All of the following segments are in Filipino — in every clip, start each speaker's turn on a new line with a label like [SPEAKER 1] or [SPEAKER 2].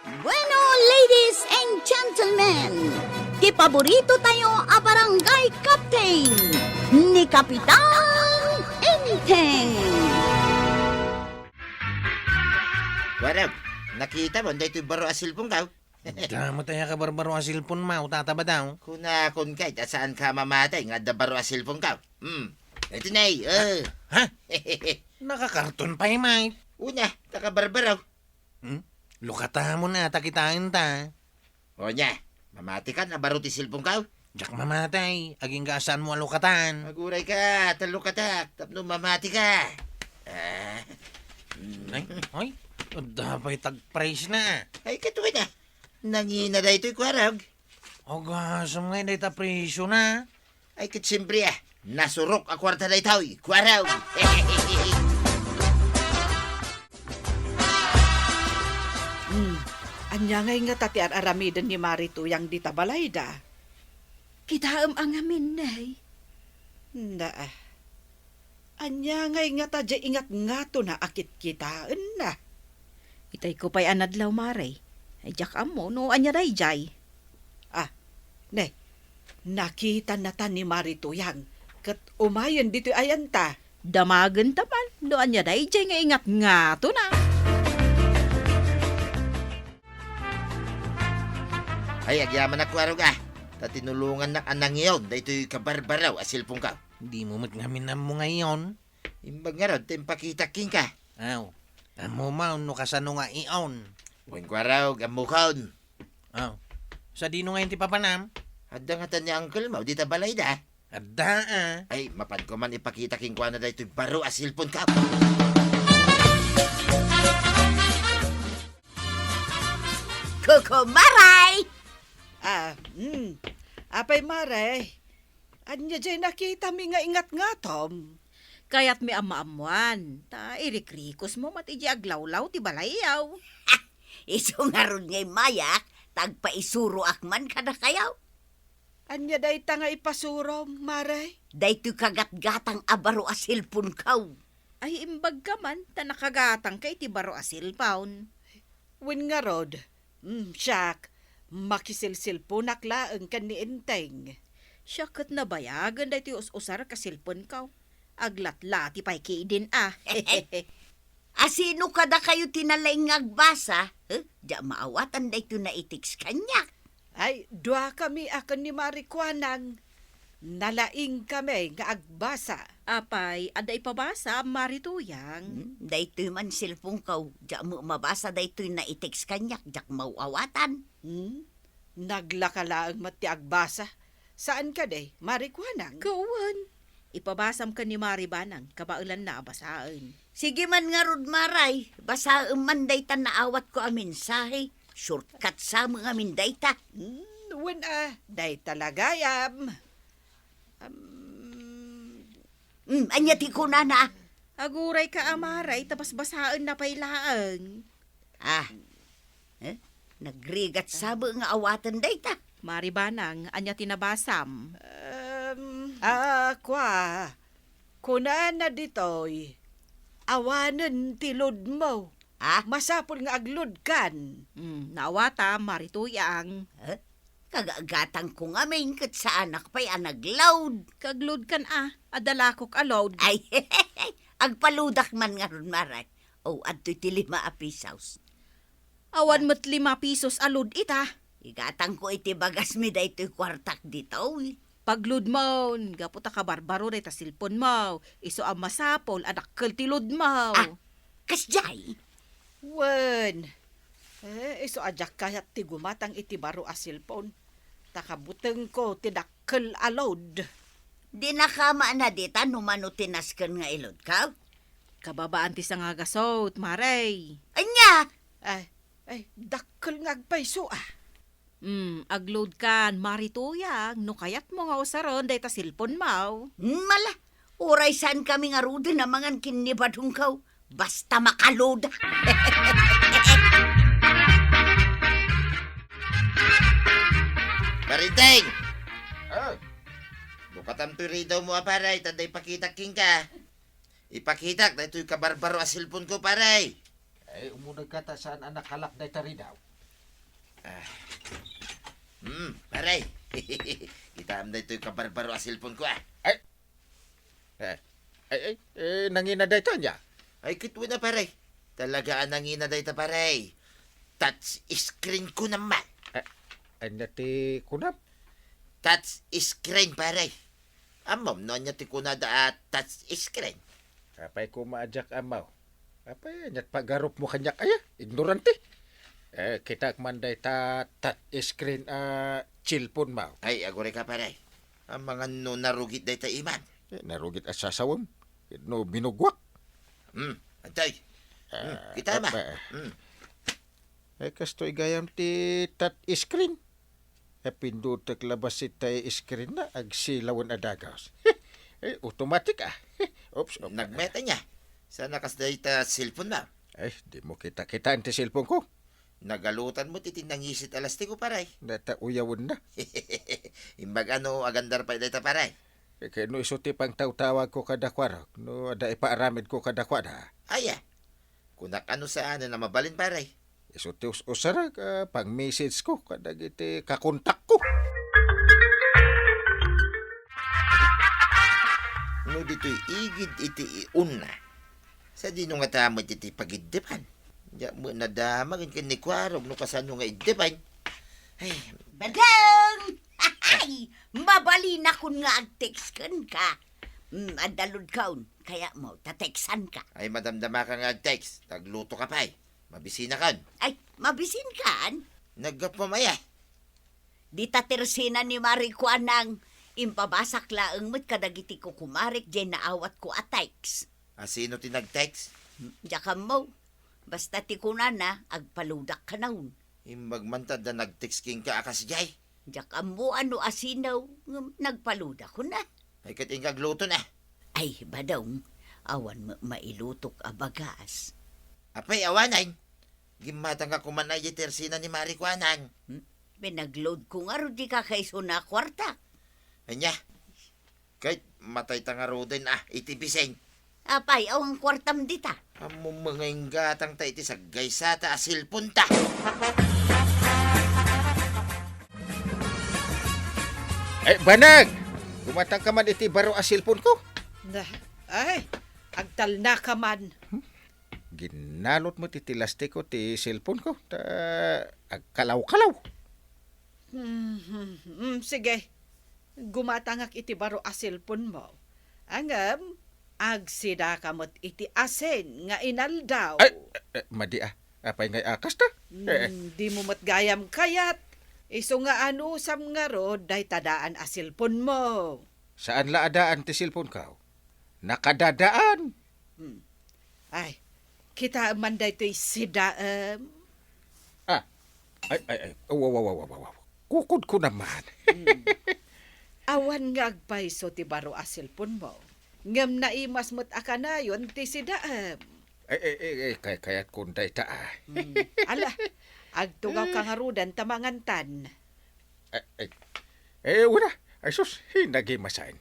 [SPEAKER 1] Bueno, ladies and gentlemen, kipaborito tayo a barangay captain ni Kapitan Enteng.
[SPEAKER 2] Waraw, nakita mo, dahil ito'y baro asilpong ka.
[SPEAKER 3] Damo tayo ka barbaro ang silpon mo, tataba daw.
[SPEAKER 2] Kuna kun kahit saan ka mamatay, nga da baro asilpong ka. Ito na
[SPEAKER 3] Ha? Nakakarton pa mate.
[SPEAKER 2] Una, takabarbaraw.
[SPEAKER 3] Lukata mo na, takitain ta.
[SPEAKER 2] O nya, mamati ka na baro ti silpong ka.
[SPEAKER 3] Diyak mamatay, aging gasaan mo ang lukatan.
[SPEAKER 2] Maguray ka, talo ka tak, tapno mamati ka.
[SPEAKER 3] Ay, dapay tag-price na.
[SPEAKER 2] Ay, katuwa na. Nangina da ito'y kwarag.
[SPEAKER 3] O gasam nga, hindi ta presyo na.
[SPEAKER 2] Ay, katsimbri nasurok a kwarta da ito'y kwarag.
[SPEAKER 4] Anya ngay nga tatiar aramidan ni Marito yang di tabalayda.
[SPEAKER 1] Kitaam ang amin, nay.
[SPEAKER 4] Na Anya ngay nga tadya ingat nga to na akit kitaan na.
[SPEAKER 1] Itay ko pa'y anadlaw, Maray. Ay, jak amo, no, anya day, jay.
[SPEAKER 4] Ne, nakita na ta ni Marito yang. Kat umayan dito ayan ta.
[SPEAKER 1] Damagan taman, no, anya day, jay nga ingat nga to na.
[SPEAKER 2] Ay, agyaman na kwarag Tatinulungan na anang iyon, da ito'y kabarbaraw asilpong ka.
[SPEAKER 3] Hindi mo matngamin na mo ngayon.
[SPEAKER 2] Imbag nga ron, tempakita king ka.
[SPEAKER 3] Aw, amo mo, no kasano nga iyon.
[SPEAKER 2] Buwan kwarag, amukhaon.
[SPEAKER 3] Aw, sa dino ngayon ti papanam?
[SPEAKER 2] Handa nga tan ni uncle mo, di ta balay da.
[SPEAKER 3] Ada
[SPEAKER 2] Ay, mapad ko man ipakita king kwa na da ito'y baro asilpon ka.
[SPEAKER 1] Kuko Maray!
[SPEAKER 4] Apay Mare. Anya jay nakita mi nga ingat nga tom.
[SPEAKER 1] Kaya't may ama-amuan. Ta, irikrikos mo matiji aglawlaw ti balayaw.
[SPEAKER 5] Iso nga ron ngay mayak, tagpaisuro akman ka na kayaw.
[SPEAKER 4] Anya day ta nga ipasuro, Mare.
[SPEAKER 5] Dayto kagat-gatang abaro asilpon kaw.
[SPEAKER 1] Ay, imbag ka man, ta nakagatang kay ti baro asil paun.
[SPEAKER 4] Win nga rod. Siyak. Makisilsil po naklaang kan ni Enteng.
[SPEAKER 1] Siyakat na bayagan dahi ti us-usar kasilpon kaw. Aglat-lati pa'y kaidin
[SPEAKER 5] Asino kada kayo tinalaing agbasa? Diya maawatan dayto na itiks kanya.
[SPEAKER 4] Ay, dua kami akan ni Marikwanang. Nalaing kami nga agbasa.
[SPEAKER 1] Apay, aday pabasa, marituyang.
[SPEAKER 5] Daytoy man silpong kaw. Diya mo mabasa daytoy na itiks kanya. Diyak mauawatan.
[SPEAKER 4] Naglakalaang mati agbasa. Saan ka day, Marikwanang?
[SPEAKER 1] Kawan. Ipabasam ka ni Maribanang, kabaulan na abasaan.
[SPEAKER 5] Sige man nga rod maray. Basta man dayta naawat ko ang mensahe. Shortcut sa mga amin dayta.
[SPEAKER 4] Wen day talagayam.
[SPEAKER 5] Anya ti ko na.
[SPEAKER 1] Aguray ka amaray, tapos basaan na pailaan.
[SPEAKER 5] Nagrigat sabo nga awatan dayta.
[SPEAKER 1] Maribanang, anya tinabasam.
[SPEAKER 4] Kuna na ditoy. Awanan tilod mo. Masapol nga aglod kan.
[SPEAKER 1] Nawata, marituyang.
[SPEAKER 5] Kagagatang ko nga main kat sa anak pa'y anagloud.
[SPEAKER 1] Kaglod kan adalakok alod.
[SPEAKER 5] Ay, agpaludak man nga ron maray. Adto'y ti 5 pisos.
[SPEAKER 1] Awan mo't 5 pesos alod ita.
[SPEAKER 5] Igatang ko iti bagas mi da ito'y kwartak dito.
[SPEAKER 1] Paglud mo, gaputa ka barbaro na ita silpon mo. Iso ang masapol, anak kaltilod mo.
[SPEAKER 5] Kasjay.
[SPEAKER 4] Wen. Iso ajak kayat ti gumatang iti baro asilpon. Takabuteng ko ti dakkel alod.
[SPEAKER 5] Di nakama na dita numano tinasken nga ilod ka.
[SPEAKER 1] Kababaan ti sa nga gasot, maray.
[SPEAKER 5] Anya!
[SPEAKER 4] Ay, dakkel nga agpayso
[SPEAKER 1] Agload kan, marituyang, no kayat mo nga usaron, day ta silpon mo.
[SPEAKER 5] Mala, oray saan kami nga rudo na mga kinibadong kaw. Basta makalod.
[SPEAKER 2] Marinteng! Bukatam to rin daw mo aparay, tanday pakita king ka. Ipakitak, na ito'y kabarbaro asilpon ko paray.
[SPEAKER 6] Ay, umunag ka ta saan anak halak na itari daw.
[SPEAKER 2] Paray. Kita am na ito yung kabarbaro a cellphone ko
[SPEAKER 3] Nanginaday ta niya.
[SPEAKER 2] Ay, kitwa na paray. Talaga ang nangina day ta paray. Touch screen ko naman.
[SPEAKER 3] Anya ti kunap.
[SPEAKER 2] Touch screen paray. Amom no niya ti kunada at touch screen.
[SPEAKER 3] Apay ko maadyak amaw. Apay, anyat paggarop mo kanyak aya. Ignorante. Kita manday ta screen chilpon maw.
[SPEAKER 2] Ay, agore ka paray. Ang mga no narugit day ta iman.
[SPEAKER 3] Narugit at sasawam. No binugwak.
[SPEAKER 2] Antay. Kita ma.
[SPEAKER 3] Kasto igayam ti screen. Pindot labas si tay screen na agsilawan adagaws. Automatic Oops.
[SPEAKER 2] Nagmeta niya. Sana kas day ta cellphone na.
[SPEAKER 3] Di mo kita ang ti cellphone ko.
[SPEAKER 2] Nagalutan mo titinangisit alas ti ko paray.
[SPEAKER 3] Data uyawon na.
[SPEAKER 2] Imbag ano agandar pa day ta paray.
[SPEAKER 3] Kaya no iso ti pang tawag ko kada kwarok. No ada ipaaramid ko kada kwada.
[SPEAKER 2] Aya. Kunak ano saan na mabalin paray.
[SPEAKER 3] Iso ti usara pang message ko kada giti kakontak ko.
[SPEAKER 2] No dito'y igid iti iuna. Sa di nung nga tama iti pagidipan. Diya mo nadamagin ka ni Kwarog no kasano nga idipan. Ay,
[SPEAKER 5] Badang! Ay, mabali na kun nga ag-text ka. Adalod kaun, kaya mo, tateksan ka.
[SPEAKER 2] ay madamdama ka nga text. Tagluto ka pa Mabisina kan.
[SPEAKER 5] Ay, mabisin kan?
[SPEAKER 2] Nagpamaya.
[SPEAKER 5] Di tatersina ni Marikuan ng impabasak laang mo't kadagiti ko kumarik dyan naawat ko ateks.
[SPEAKER 2] Sino ti nag-text?
[SPEAKER 5] Diyan mo, basta ti kunan na, agpaludak ka naun.
[SPEAKER 2] Imbag mantad na nag-text king ka akas jay.
[SPEAKER 5] Diyan mo ano asinaw, nagpaludak ko na.
[SPEAKER 2] Ay kating kagluto na.
[SPEAKER 5] Ay, badong, awan mailutok abagas.
[SPEAKER 2] Apay awanan. Gimatang ka kumanay di tersina ni Marikuanan.
[SPEAKER 5] Pinagload ko nga ro di ka kayso na kwarta.
[SPEAKER 2] Anya. Kahit matay tangaro din itibiseng.
[SPEAKER 5] Apay, awang kwartam dita.
[SPEAKER 2] Amo mga inggatang ta iti sa gaysata asil punta.
[SPEAKER 3] Banag! Gumatang ka man iti baro a cellphone ko.
[SPEAKER 4] Ay, agtal na ka man.
[SPEAKER 3] Ginalot mo ti lastiko ti cellphone ko. Agkalaw-kalaw.
[SPEAKER 4] Sige, gumatangak iti baro a cellphone mo. Angam, agsida ka mo't iti asen nga inaldaw.
[SPEAKER 3] Madi apay ngay akas ta.
[SPEAKER 4] Di mo matgayam kayat. Iso nga ano sam nga ro, day tadaan a cellphone mo.
[SPEAKER 3] Saan laadaan ti cellphone ka? Nakadadaan.
[SPEAKER 4] Ay, kita man day to'y sidaam.
[SPEAKER 3] Wow. Kukod ko naman.
[SPEAKER 4] Awan nga agpaiso ti baro a cellphone mo. Ngam na imas mo't akanayon ti sidaam.
[SPEAKER 3] Kayat kunday ta
[SPEAKER 4] Ala, agtugaw ka nga rudan tamangantan.
[SPEAKER 3] Wala. Ay sus, hinagimasain.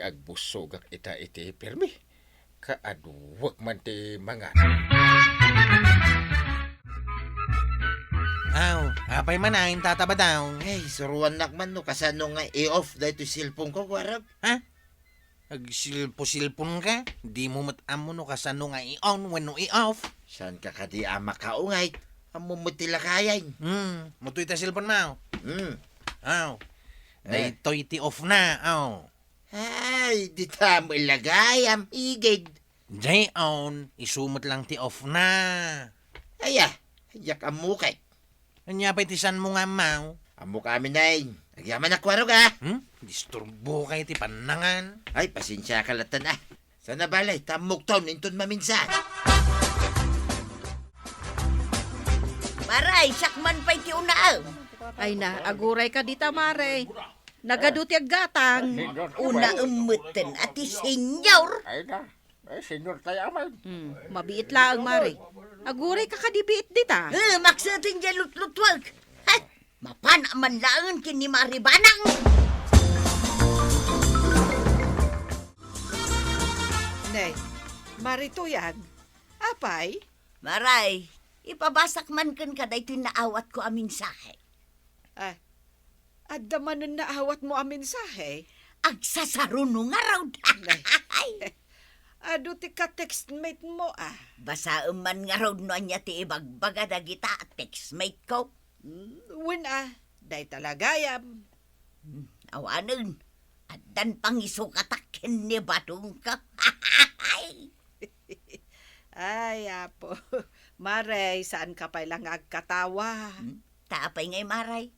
[SPEAKER 3] Agbusog ang iti pirmi. Kaaduwag man ti mga.
[SPEAKER 6] Apay manahin tataba daw.
[SPEAKER 2] Ay, suruan nakman no kasano nga i-off dahil ito cellphone ko, Kwarag.
[SPEAKER 6] Agsilpo-silpon ka? Di mo matamo no kasano nga i-on when no i-off.
[SPEAKER 2] Saan ka kadi ama kaungay? Amo mo tilakayan.
[SPEAKER 6] Mutoy ta silpon mo.
[SPEAKER 2] Eh.
[SPEAKER 6] Daytoy ti off na.
[SPEAKER 2] Ay, di tamo ilagay am igid.
[SPEAKER 6] Jay on, isumot lang ti off na.
[SPEAKER 2] Aya, yak amukay.
[SPEAKER 6] Anya pa itisan mo nga mau.
[SPEAKER 2] Amo kami nain. Agyaman na Kwarog
[SPEAKER 6] Disturbo kay ti panangan.
[SPEAKER 2] Ay, pasensya ka latan Sana balay, tamok taon inton maminsan.
[SPEAKER 5] Maray, sakman pa'y ti unaaw.
[SPEAKER 1] Ay na, aguray ka dita, Mare. Nagaduti ag gatang.
[SPEAKER 5] Una umutan at senyor.
[SPEAKER 3] Ay na. Senyor tayo man.
[SPEAKER 1] Mabiit lang, Mare. Aguray ka kadibiit dita.
[SPEAKER 5] Maksating dyan lutlutwag. Mapana man laang kini Maribanang.
[SPEAKER 4] Nay, marituyag. Apay,
[SPEAKER 5] Maray, Ipabasak man kan ka daytoy naawat ko amin sahe.
[SPEAKER 4] Adda man ang naawat mo ang mensahe.
[SPEAKER 5] Agsasaruno nga raw.
[SPEAKER 4] Ado ti ka-textmate mo
[SPEAKER 5] Basaan man nga raw no anya ti ibagbaga dagita textmate ko.
[SPEAKER 4] Win day talagayam.
[SPEAKER 5] Awanan, addan pangisukatakin ni Badong ka.
[SPEAKER 4] Ay, apo. Maray, saan ka pa lang agkatawa?
[SPEAKER 5] Taapay ngay maray.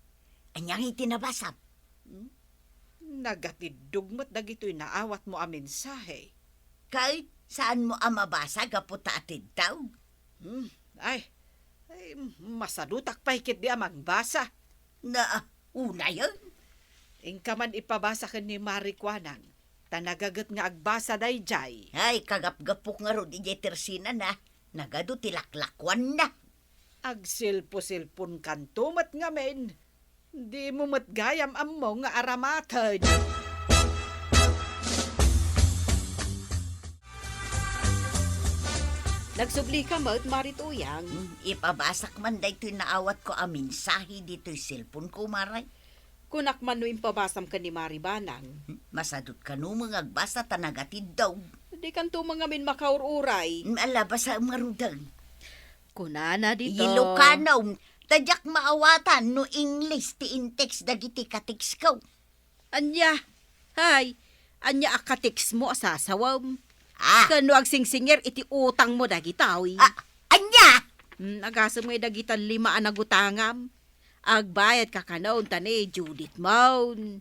[SPEAKER 5] Anyang itinabasap.
[SPEAKER 4] Nagatidugmat dagito'y naawat mo ang mensahe.
[SPEAKER 5] Kahit saan mo ang mabasa gaputa atid daw.
[SPEAKER 4] Ay, masadutak pa hikit di amang basa.
[SPEAKER 5] Na una yun.
[SPEAKER 4] Ingka man ipabasa ka ni Marikwanang. Tanagagat nga agbasa day jay.
[SPEAKER 5] Ay, kagap-gapok nga ro di Tersina na. Nagado tilaklakwan na.
[SPEAKER 4] Agsilpo-silpon kantumat nga men. Di mo matgayam ammo nga aramatan.
[SPEAKER 1] Nagsubli ka mo't marituyang.
[SPEAKER 5] Ipabasak man daytoy naawat ko ang mensahe dito'y cellphone ko, maray.
[SPEAKER 1] Kunak man no impabasam ka ni Maribanang.
[SPEAKER 5] Masadot ka no mga agbasa tanagatid daw.
[SPEAKER 1] Di kanto mga min makaururay.
[SPEAKER 5] Alabas sa marudang.
[SPEAKER 1] Kunana dito.
[SPEAKER 5] Ilocano, tadyak maawatan no English ti in-text dagiti ka-text ko.
[SPEAKER 1] Anya. Hay. Anya akatix mo asasawam.
[SPEAKER 5] Ah,
[SPEAKER 1] Kano ag singsinger iti utang mo dagitawi.
[SPEAKER 5] anya!
[SPEAKER 1] Agasam nga dagitan 5 anagutangam. Agbayad ka kanaon tani Judith Maun.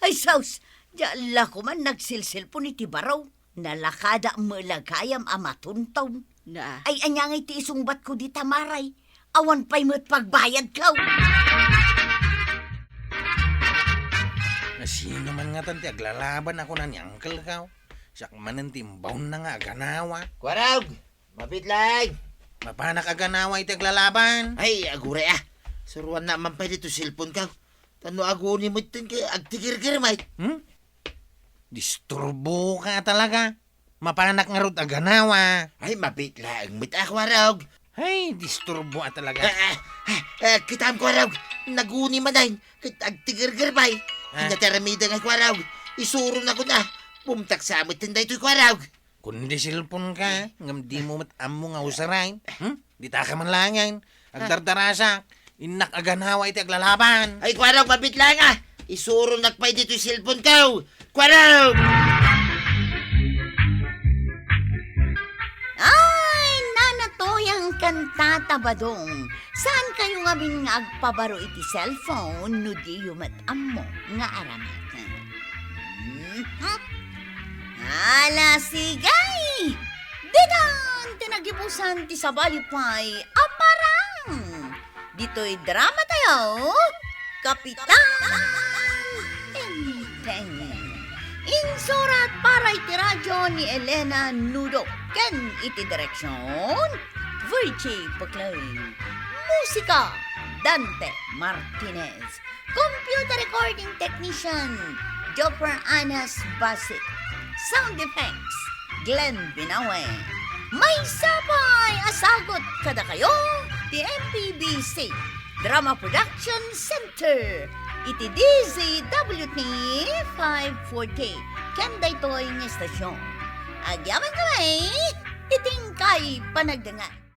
[SPEAKER 5] Ay saus, diala ko man nagsilsil po ni Tibaraw. Nalakada malagayam amatuntaw.
[SPEAKER 1] Na.
[SPEAKER 5] Ay anya nga iti isungbat ko di tamaray. Awan pa'y mo't pagbayad ko.
[SPEAKER 6] Sino man nga tanti, aglalaban ako na niyangkal ka. Siyak man timbaw na nga aganawa.
[SPEAKER 2] Kwarog! Mabitlag!
[SPEAKER 6] Mapanak aganawa iti aglalaban.
[SPEAKER 2] Ay, agure Suruan na man pa dito cellphone ka. Tano aguni mo itin kay agtigir-gir, mate.
[SPEAKER 6] Disturbo ka talaga. Mapanak nga rod aganawa.
[SPEAKER 2] Ay, mabitlag. Mita, Kwarog.
[SPEAKER 6] Ay, disturbo ka talaga.
[SPEAKER 2] Kitam, Kwarog. Naguni man dahin. Agtigir-gir, bay. Hinataramida nga, Kwarog. Isuro na ko na. Pumtak sa amit tinday to'y, Kwarog.
[SPEAKER 6] Kundi silpon ka, ngam di mo matamo nga usarain. Di ta ka man langan. Agdardarasak. Inak aganawa iti aglalaban.
[SPEAKER 2] Ay, Kwarog, mabitlag Isuro nakpay dito yung cellphone ka. Kwarog!
[SPEAKER 5] Ay, nanatoyang kantata Badong. Saan kayo nga bin nga agpabaro iti cellphone no di yumatamo nga aramatan? Ala sigay! Didan tinagibusan ti sabalipay aparang! Dito'y drama tayo, Kapitan Enteng. Insurat para iti radyo ni Elena Nudo. Ken iti direksyon, Virgie Paclay. Musika, Dante Martinez. Computer recording technician, Jopper Anas Basit. Sound effects, Glenn Binawe. May sabay asagot kada kayo, the MPBC Drama Production Center. Iti DZWT 540. Kanday to'y ng estasyon. Agyaman kamay, iting kay panagdangan.